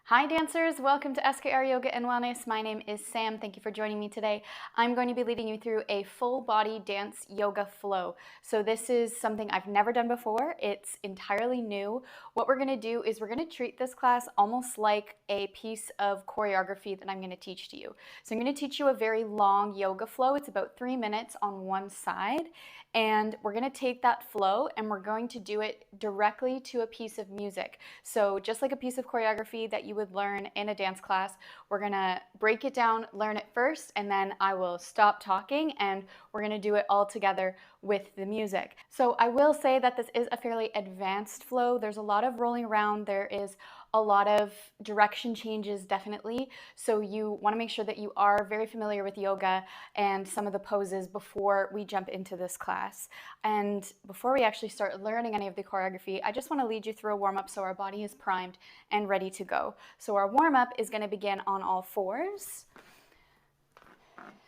Hi dancers, welcome to SKR Yoga and Wellness. My name is Sam. Thank you for joining me today. I'm going to be leading you through a full body dance yoga flow. So this is something I've never done before. It's entirely new. What we're going to do is we're going to treat this class almost like a piece of choreography that I'm going to teach to you. So I'm going to teach you a very long yoga flow. It's about 3 minutes on one side. And we're going to take that flow and we're going to do it directly to a piece of music. So just like a piece of choreography that you would learn in a dance class, we're going to break it down, learn it first, and then I will stop talking and we're going to do it all together with the music. So I will say that this is a fairly advanced flow. There's a lot of rolling around. There is a lot of direction changes, definitely. So you want to make sure that you are very familiar with yoga and some of the poses before we jump into this class. And before we actually start learning any of the choreography, I just want to lead you through a warm-up so our body is primed and ready to go. So our warm-up is going to begin on all fours.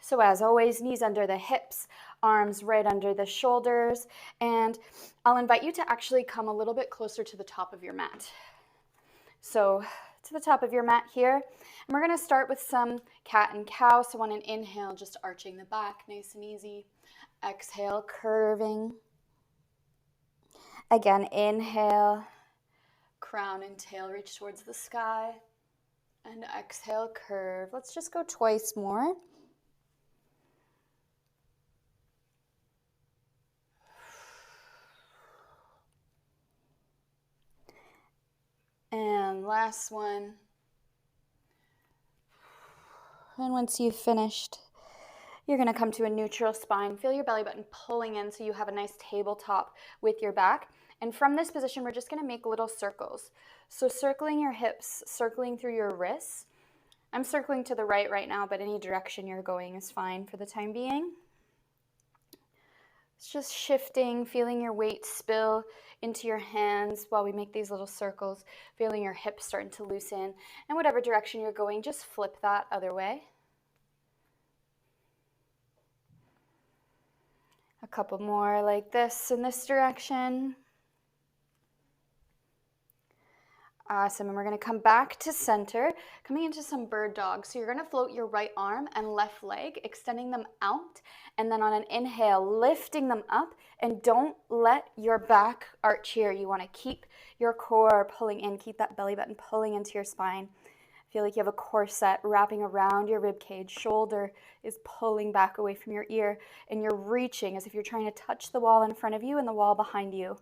So as always, knees under the hips, arms right under the shoulders, and I'll invite you to actually come a little bit closer to the top of your mat. So to the top of your mat here, and we're going to start with some cat and cow. So on an inhale, just arching the back, nice and easy. Exhale, curving. Again, inhale, crown and tail reach towards the sky, and exhale, curve. Let's just go twice more. And last one. And once you've finished, you're going to come to a neutral spine. Feel your belly button pulling in so you have a nice tabletop with your back. And from this position, we're just going to make little circles. So circling your hips, circling through your wrists. I'm circling to the right now, but any direction you're going is fine for the time being. It's just shifting, feeling your weight spill into your hands while we make these little circles, feeling your hips starting to loosen. And whatever direction you're going, just flip that other way. A couple more like this in this direction. Awesome, and we're gonna come back to center, coming into some bird dog. So you're gonna float your right arm and left leg, extending them out, and then on an inhale, lifting them up, and don't let your back arch here. You wanna keep your core pulling in, keep that belly button pulling into your spine. Feel like you have a corset wrapping around your rib cage. Shoulder is pulling back away from your ear, and you're reaching as if you're trying to touch the wall in front of you and the wall behind you.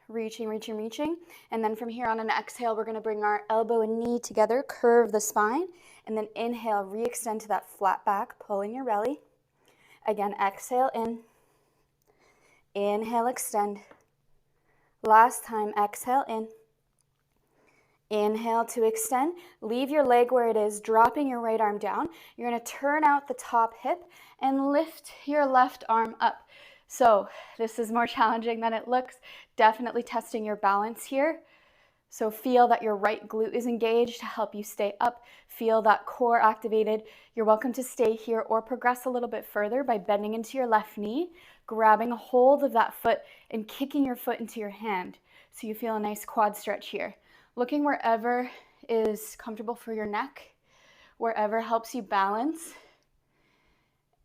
Reaching, reaching, reaching. And then from here on an exhale, we're going to bring our elbow and knee together, curve the spine, and then inhale, re-extend to that flat back, pulling your belly. Again, exhale in. Inhale, extend. Last time, exhale in. Inhale to extend. Leave your leg where it is, dropping your right arm down. You're going to turn out the top hip and lift your left arm up. So this is more challenging than it looks. Definitely testing your balance here. So feel that your right glute is engaged to help you stay up. Feel that core activated. You're welcome to stay here or progress a little bit further by bending into your left knee, grabbing a hold of that foot and kicking your foot into your hand. So you feel a nice quad stretch here. Looking wherever is comfortable for your neck, wherever helps you balance.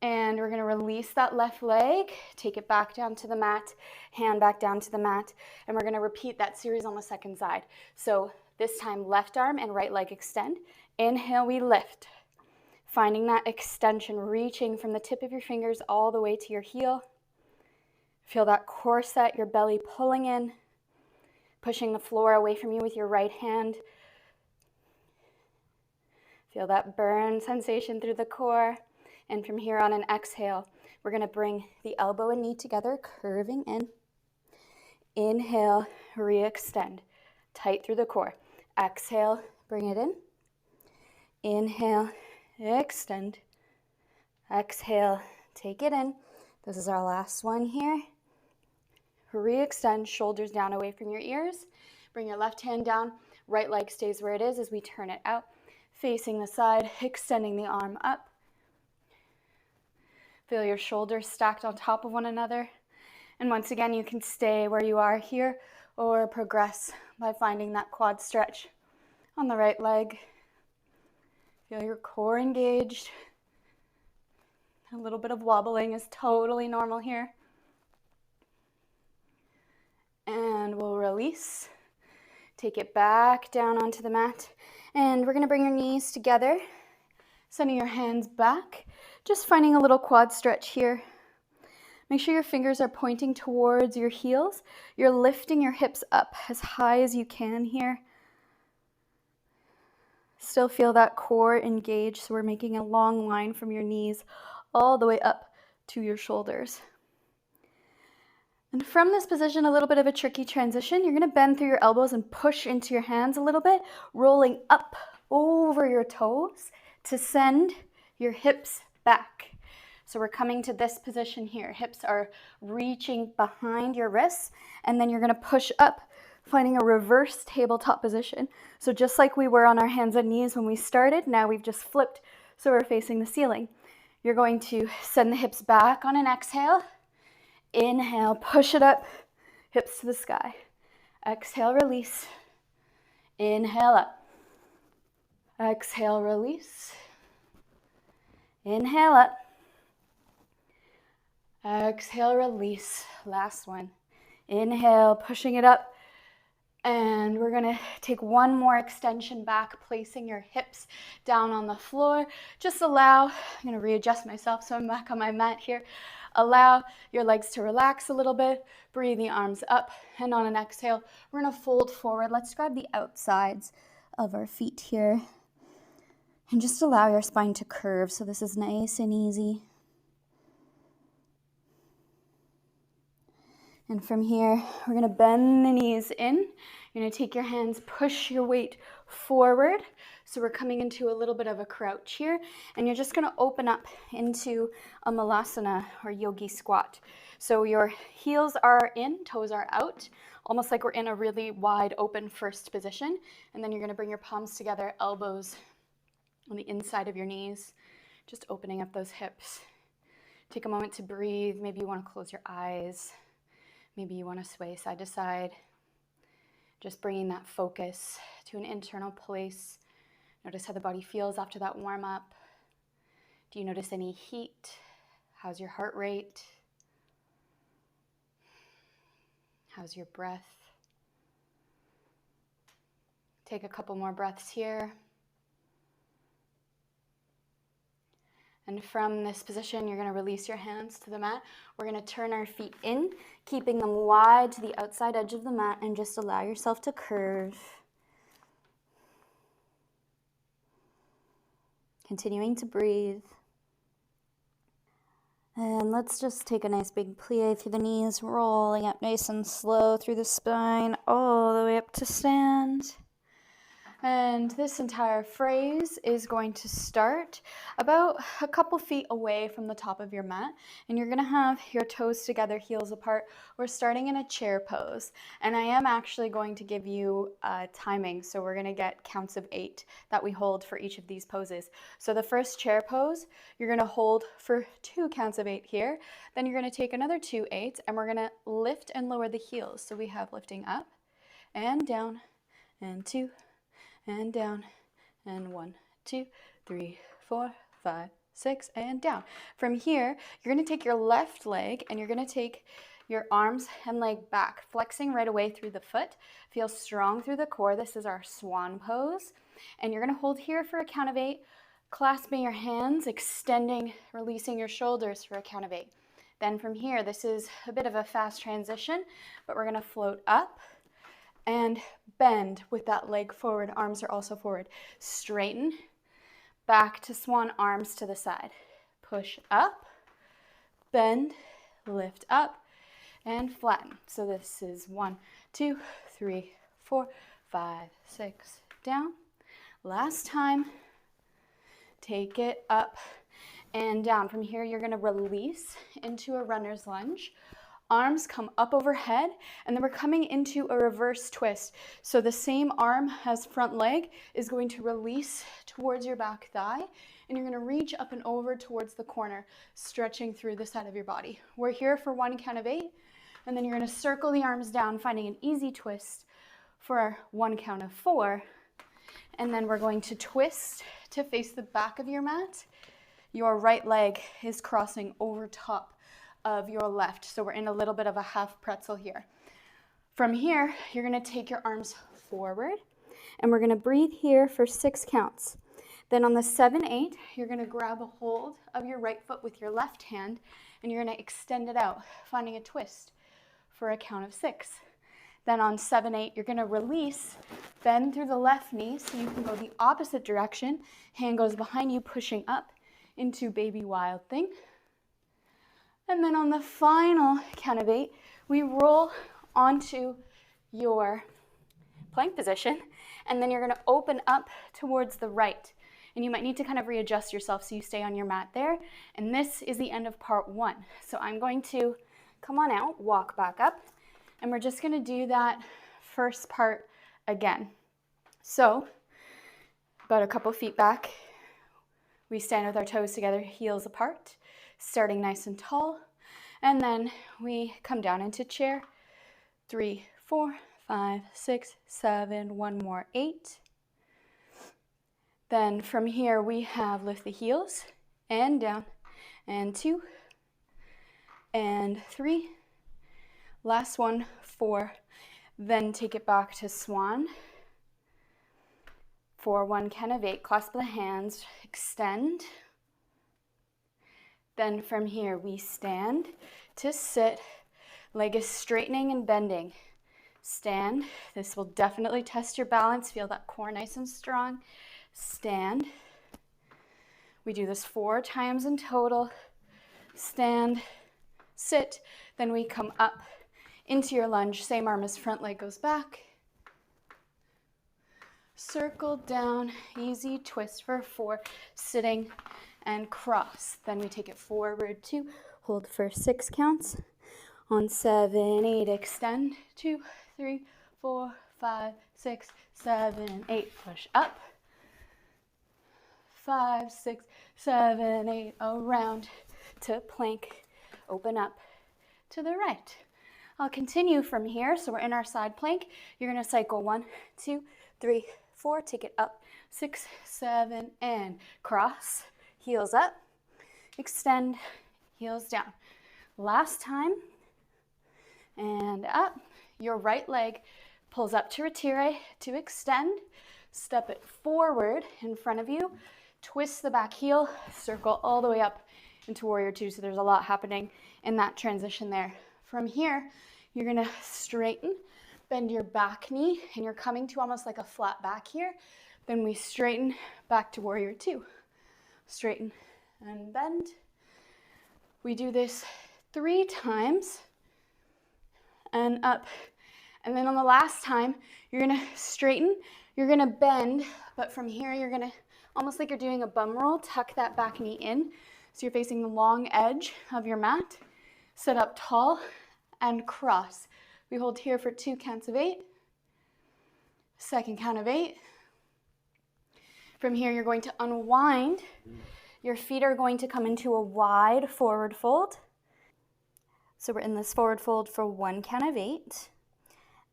And we're going to release that left leg, take it back down to the mat, hand back down to the mat, and we're going to repeat that series on the second side. So this time, left arm and right leg extend. Inhale, we lift. Finding that extension, reaching from the tip of your fingers all the way to your heel. Feel that core set, your belly pulling in, pushing the floor away from you with your right hand. Feel that burn sensation through the core. And from here on an exhale, we're going to bring the elbow and knee together, curving in. Inhale, re-extend, tight through the core. Exhale, bring it in. Inhale, extend. Exhale, take it in. This is our last one here. Re-extend, shoulders down away from your ears. Bring your left hand down, right leg stays where it is as we turn it out. Facing the side, extending the arm up. Feel your shoulders stacked on top of one another. And once again, you can stay where you are here or progress by finding that quad stretch On the right leg, feel your core engaged. A little bit of wobbling is totally normal here. And we'll release. Take it back down onto the mat. And we're gonna bring your knees together, sending your hands back, just finding a little quad stretch here. Make sure your fingers are pointing towards your heels. You're lifting your hips up as high as you can here. Still feel that core engaged, so we're making a long line from your knees all the way up to your shoulders. And from this position, a little bit of a tricky transition. You're gonna bend through your elbows and push into your hands a little bit, rolling up over your toes to send your hips back. So we're coming to this position here. Hips are reaching behind your wrists, and then you're gonna push up, finding a reverse tabletop position. So just like we were on our hands and knees when we started, now we've just flipped, so we're facing the ceiling. You're going to send the hips back on an exhale. Inhale, push it up, hips to the sky. Exhale, release. Inhale up. Exhale, release. Inhale up. Exhale, release. Last one. Inhale, pushing it up. And we're gonna take one more extension back, placing your hips down on the floor. Just allow, I'm gonna readjust myself so I'm back on my mat here. Allow your legs to relax a little bit. Breathe the arms up, and on an exhale, we're gonna fold forward. Let's grab the outsides of our feet here. And just allow your spine to curve, so this is nice and easy. And from here, we're gonna bend the knees in. You're gonna take your hands, push your weight forward. So we're coming into a little bit of a crouch here, and you're just gonna open up into a malasana or yogi squat. So your heels are in, toes are out, almost like we're in a really wide open first position. And then you're gonna bring your palms together, elbows on the inside of your knees, just opening up those hips. Take a moment to breathe. Maybe you wanna close your eyes. Maybe you want to sway side to side, just bringing that focus to an internal place. Notice how the body feels after that warm up. Do you notice any heat? How's your heart rate? How's your breath? Take a couple more breaths here. And from this position, you're going to release your hands to the mat. We're going to turn our feet in, keeping them wide to the outside edge of the mat, and just allow yourself to curve. Continuing to breathe. And let's just take a nice big plie through the knees, rolling up nice and slow through the spine, all the way up to stand. And this entire phrase is going to start about a couple feet away from the top of your mat. And you're going to have your toes together, heels apart. We're starting in a chair pose. And I am actually going to give you timing. So we're going to get counts of 8 that we hold for each of these poses. So the first chair pose, you're going to hold for 2 counts of 8 here. Then you're going to take another 2 8s, and we're going to lift and lower the heels. So we have lifting up and down and 2 and down, and 1, 2, 3, 4, 5, 6, and down. From here, you're going to take your left leg and you're going to take your arms and leg back, flexing right away through the foot. Feel strong through the core. This is our swan pose. And you're going to hold here for a count of 8, clasping your hands, extending, releasing your shoulders for a count of 8. Then from here, this is a bit of a fast transition, but we're going to float up and bend with that leg forward. Arms are also forward. Straighten, back to swan, arms to the side. Push up, bend, lift up, and flatten. So this is 1, 2, 3, 4, 5, 6, down. Last time, take it up and down. From here, you're gonna release into a runner's lunge. Arms come up overhead, and then we're coming into a reverse twist. So the same arm as front leg is going to release towards your back thigh, and you're going to reach up and over towards the corner, stretching through the side of your body. We're here for 1 count of 8, and then you're going to circle the arms down, finding an easy twist for our 1 count of 4. And then we're going to twist to face the back of your mat. Your right leg is crossing over top of your left. So we're in a little bit of a half pretzel here. From here, you're gonna take your arms forward and we're gonna breathe here for 6 counts. Then on the 7, 8, you're gonna grab a hold of your right foot with your left hand and you're gonna extend it out, finding a twist for a count of 6. Then on 7, 8, you're gonna release, bend through the left knee so you can go the opposite direction. Hand goes behind you, pushing up into baby wild thing. And then on the final count of 8, we roll onto your plank position, and then you're gonna open up towards the right. And you might need to kind of readjust yourself so you stay on your mat there. And this is the end of part 1. So I'm going to come on out, walk back up, and we're just gonna do that first part again. So, about a couple feet back, we stand with our toes together, heels apart, starting nice and tall, and then we come down into chair. 3, 4, 5, 6, 7, one more, 8. Then from here we have lift the heels and down, and 2, and 3, last one, 4, then take it back to swan. For 1 count of 8, clasp the hands, extend. Then from here we stand to sit, leg is straightening and bending. Stand, this will definitely test your balance, feel that core nice and strong. Stand. We do this 4 times in total. Stand, sit, then we come up into your lunge, same arm as front leg goes back. Circle down, easy twist for 4, sitting and cross. Then we take it forward 2, hold for 6 counts. On 7, 8, extend, 2, 3, 4, 5, 6, 7, 8, push up. 5, 6, 7, 8, around to plank, open up to the right. I'll continue from here. So we're in our side plank. You're gonna cycle 1, 2, 3, 4, take it up, 6, 7, and cross, heels up, extend, heels down. Last time, and up. Your right leg pulls up to retire, to extend, step it forward in front of you, twist the back heel, circle all the way up into warrior 2. So there's a lot happening in that transition there. From here, you're gonna straighten, bend your back knee, and you're coming to almost like a flat back here. Then we straighten back to warrior 2. Straighten and bend. We do this 3 times and up. And then on the last time, you're gonna straighten, you're gonna bend, but from here, you're gonna, almost like you're doing a bum roll, tuck that back knee in. So you're facing the long edge of your mat. Sit up tall and cross. We hold here for 2 counts of 8. Second count of 8. From here, you're going to unwind. Your feet are going to come into a wide forward fold. So we're in this forward fold for 1 count of 8.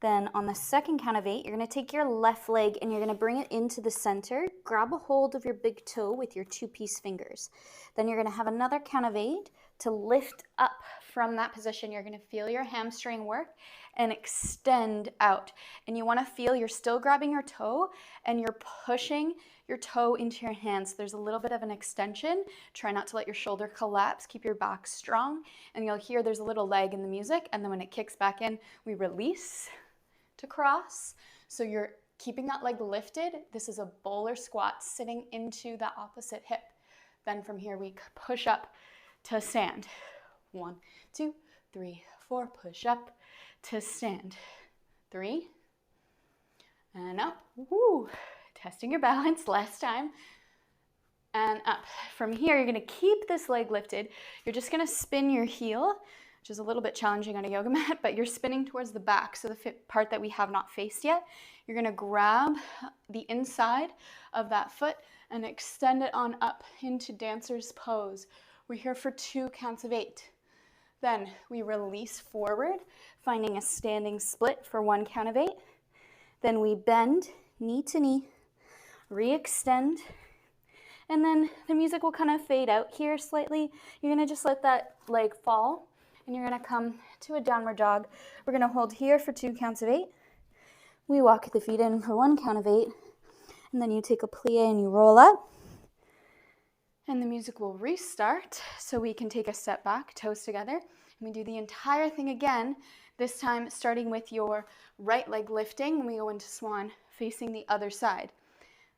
Then on the second count of 8, you're going to take your left leg and you're going to bring it into the center. Grab a hold of your big toe with your 2-piece fingers. Then you're going to have another count of 8 to lift up from that position. You're going to feel your hamstring work and extend out. And you want to feel you're still grabbing your toe and you're pushing your toe into your hands. There's a little bit of an extension. Try not to let your shoulder collapse. Keep your back strong. And you'll hear there's a little lag in the music. And then when it kicks back in, we release to cross. So you're keeping that leg lifted. This is a bowler squat, sitting into the opposite hip. Then from here, we push up to stand. 1, 2, 3, 4, push up to stand. 3, and up. Woo. Testing your balance, last time. And up. From here, you're gonna keep this leg lifted. You're just gonna spin your heel, which is a little bit challenging on a yoga mat, but you're spinning towards the back, so the part that we have not faced yet. You're gonna grab the inside of that foot and extend it on up into dancer's pose. We're here for 2 counts of 8. Then we release forward, finding a standing split for 1 count of 8. Then we bend knee to knee, re-extend, and then the music will kind of fade out here slightly. You're gonna just let that leg fall, and you're gonna come to a downward dog. We're gonna hold here for 2 counts of 8. We walk the feet in for 1 count of 8, and then you take a plie and you roll up, and the music will restart, so we can take a step back, toes together, and we do the entire thing again, this time starting with your right leg lifting, and we go into swan facing the other side.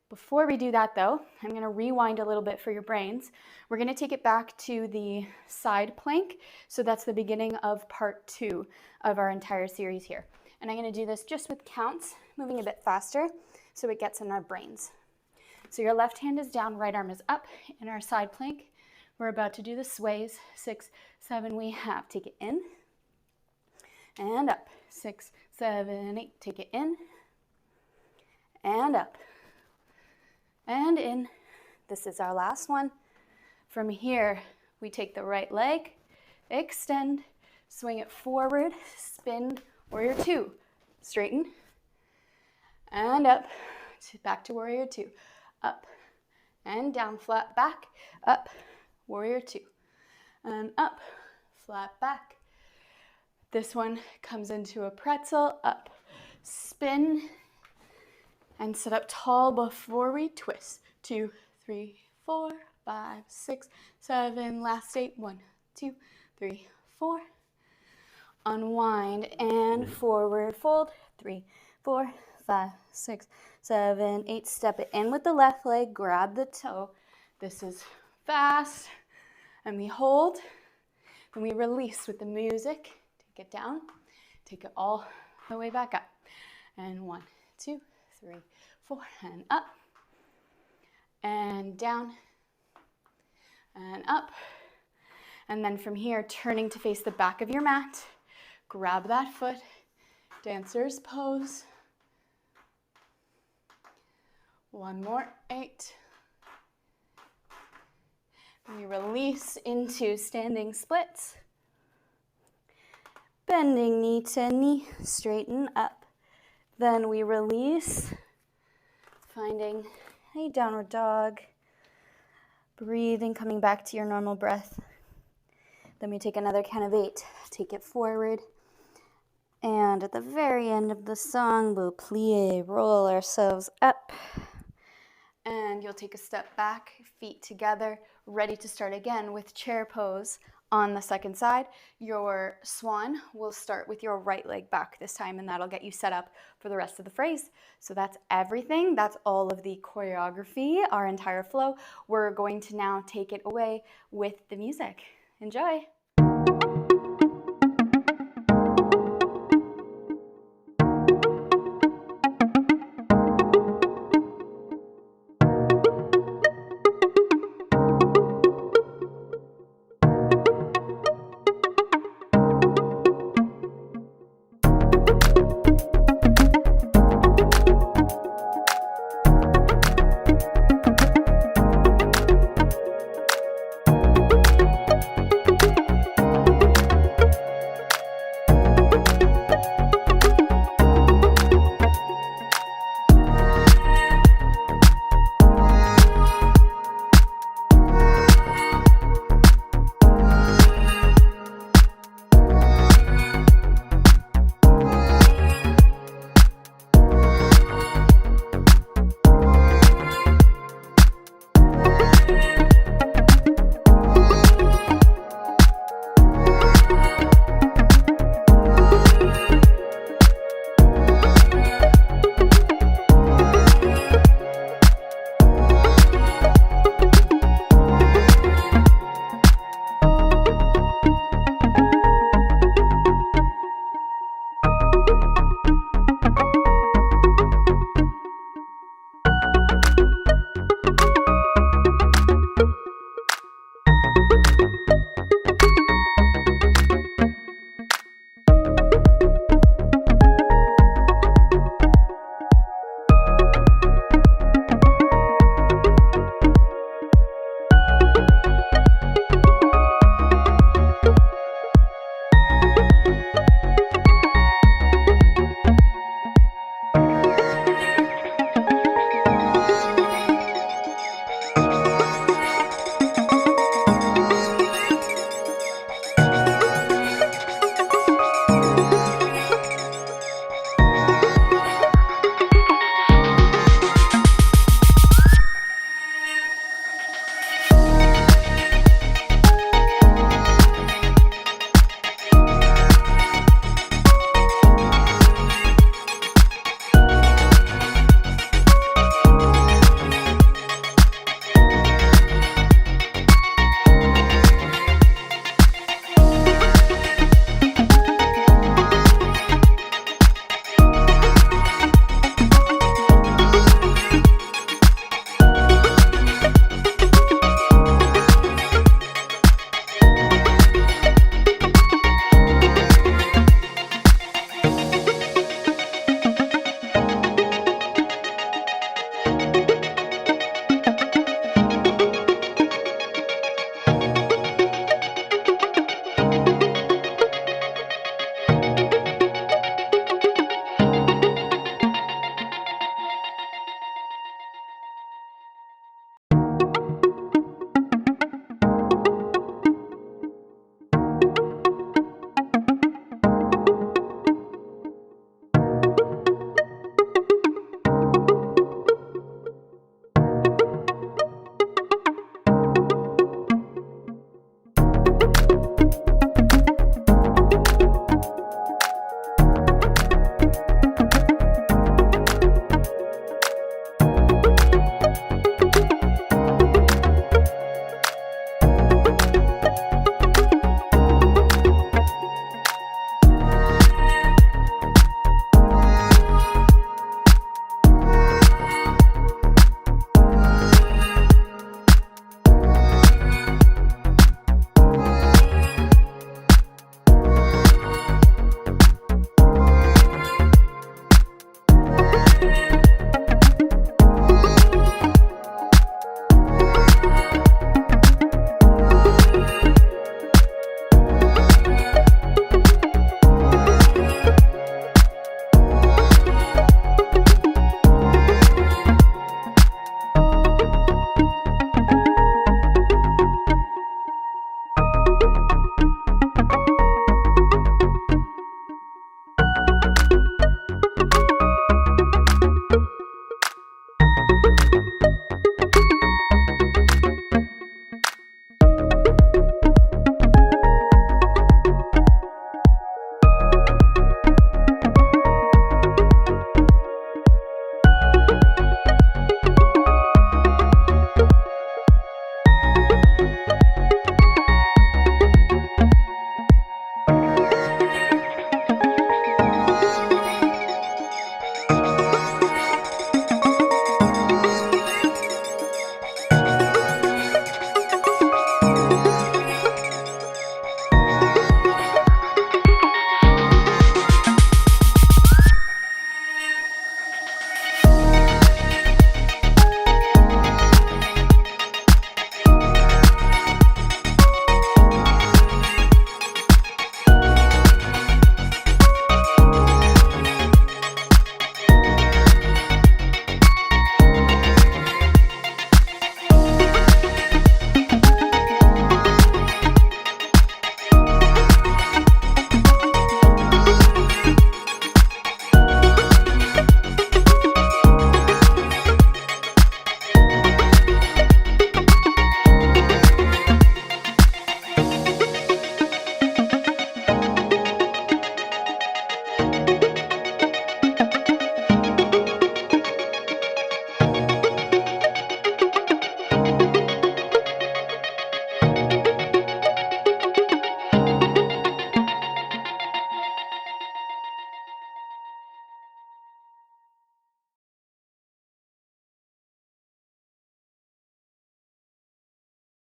Before we do that though, I'm going to rewind a little bit for your brains. We're going to take it back to the side plank, so that's the beginning of part 2 of our entire series here. And I'm going to do this just with counts, moving a bit faster, so it gets in our brains. So your left hand is down, right arm is up in our side plank. We're about to do the sways. 6, 7, we have. Take it in and up. 6, 7, 8. Take it in and up and in. This is our last one. From here, we take the right leg, extend, swing it forward, spin, warrior 2. Straighten and up, back to warrior 2. Up and down, flat back, up, warrior 2, and up, flat back. This one comes into a pretzel, up, spin, and sit up tall before we twist. 2, 3, 4, 5, 6, 7, last 8. 1, 2, 3, 4. Unwind and forward fold. 3, 4, 5, 6, 7, 8. Step it in with the left leg, grab the toe. This is fast. And we hold, and we release with the music. Take it down, take it all the way back up. And 1, 2, 3, 4, and up, and down, and up. And then from here, turning to face the back of your mat, grab that foot, dancer's pose. 1 more, 8. We release into standing splits. Bending knee to knee, straighten up. Then we release, finding a downward dog. Breathing, coming back to your normal breath. Then we take another count of 8. Take it forward. And at the very end of the song, we'll plie, roll ourselves up. And you'll take a step back, feet together, ready to start again with chair pose on the second side. Your swan will start with your right leg back this time, and that'll get you set up for the rest of the phrase. So that's everything. That's all of the choreography, our entire flow. We're going to now take it away with the music. Enjoy.